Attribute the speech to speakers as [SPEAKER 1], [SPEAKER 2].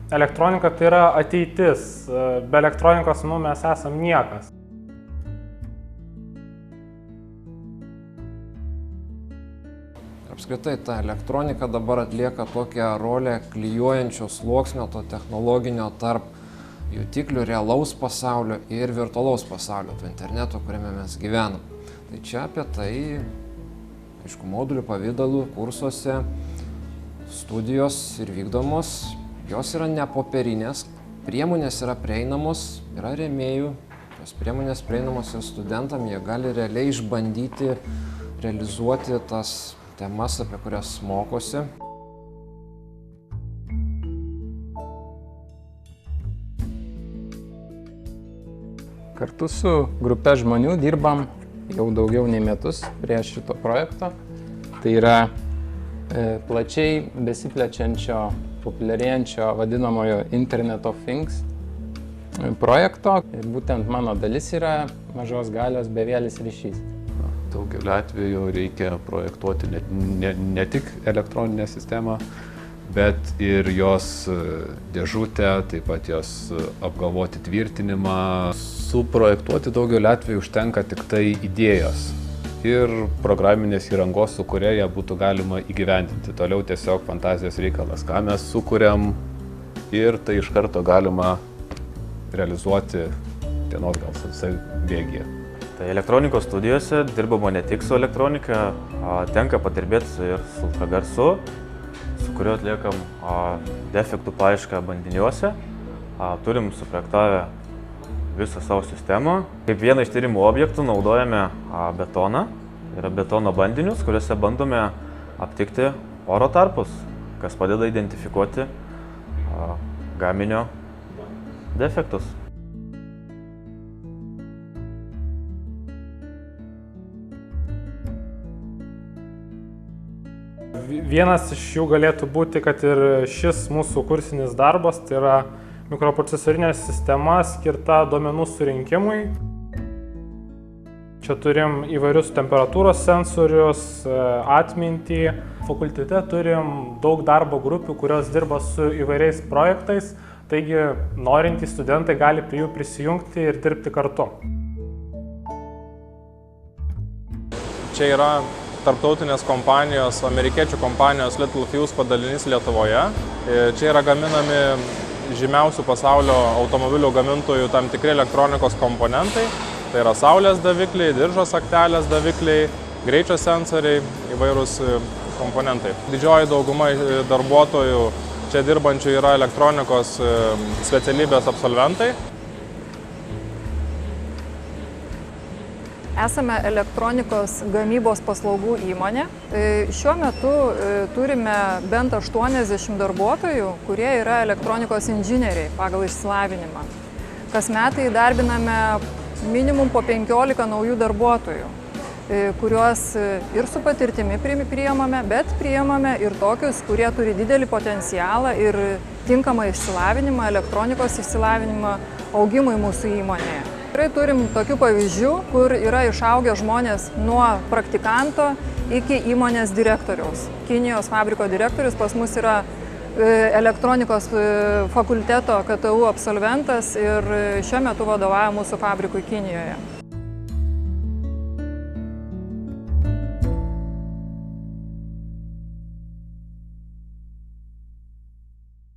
[SPEAKER 1] Elektronika tai yra ateitis. Be elektronikos mes esam niekas.
[SPEAKER 2] Apskritai, ta elektronika dabar atlieka tokią rolę klijuojančio sluoksnio, to technologinio tarp jutiklių realaus pasaulio ir virtualaus pasaulio, to interneto, kuriame mes gyvenam. Tai čia apie tai, aišku, modulių pavidalų kursuose studijos ir vykdomos, jos yra nepopierinės, priemonės yra prieinamos, yra rėmėjų, tos priemonės prieinamos ir studentam, jie gali realiai išbandyti, realizuoti tas temas, apie kurias mokosi.
[SPEAKER 3] Kartu su grupe žmonių dirbam jau daugiau nei metus prie šito projekto. Tai yra plačiai besiplečiančio, populiarėjančio vadinamojo Internet of Things projekto. Ir būtent mano dalis yra mažos galios bevėlis ryšys.
[SPEAKER 4] Daugeliu atveju reikia projektuoti ne tik elektroninę sistemą, bet ir jos dėžutę, taip pat jos apgalvoti tvirtinimą. Suprojektuoti daugeliu atveju užtenka tik tai idėjos ir programinės įrangos, su kuria ją būtų galima įgyvendinti. Toliau tiesiog fantazijos reikalas, ką mes sukuriam ir tai iš karto galima realizuoti dienos gal visai bėgyje.
[SPEAKER 5] Tai elektronikos studijose dirbama ne tik su elektronika, tenka padirbėti ir su ultragarsu, su kuriuo atliekam defektų paiešką bandiniuose. Turim suprojektavę visą savo sistemą. Kaip vieną iš tyrimų objektų naudojame betoną. Yra betono bandinius, kuriuose bandome aptikti oro tarpus, kas padeda identifikuoti gaminio defektus.
[SPEAKER 1] Vienas iš jų galėtų būti, kad ir šis mūsų kursinis darbas, tai yra mikroprocesorinė sistema skirta duomenų surinkimui. Čia turim įvairius temperatūros sensorius, atmintį. Fakultete turim daug darbo grupių, kurios dirba su įvairiais projektais, taigi norintys studentai gali prie jų prisijungti ir dirbti kartu.
[SPEAKER 3] Čia yra tarptautinės kompanijos, amerikiečių kompanijos Littelfuse padalinys Lietuvoje. Čia yra gaminami žymiausių pasaulio automobilių gamintojų tam tikri elektronikos komponentai. Tai yra saulės davikliai, diržos aktelės davikliai, greičio sensoriai, įvairūs komponentai. Didžioji dauguma darbuotojų čia dirbančių yra elektronikos specialybės absolventai.
[SPEAKER 6] Esame elektronikos gamybos paslaugų įmonė. Šiuo metu turime bent 80 darbuotojų, kurie yra elektronikos inžinieriai pagal išsilavinimą. Kas metai įdarbiname minimum po 15 naujų darbuotojų, kuriuos ir su patirtimi priimame, bet priimame ir tokius, kurie turi didelį potencialą ir tinkamą išsilavinimą, elektronikos išsilavinimą augimui mūsų įmonėje. Tikrai turim tokių pavyzdžių, kur yra išaugę žmonės nuo praktikanto iki įmonės direktoriaus. Kinijos fabriko direktorius pas mus yra elektronikos fakulteto KTU absolventas ir šiuo metu vadovauja mūsų fabrikui Kinijoje.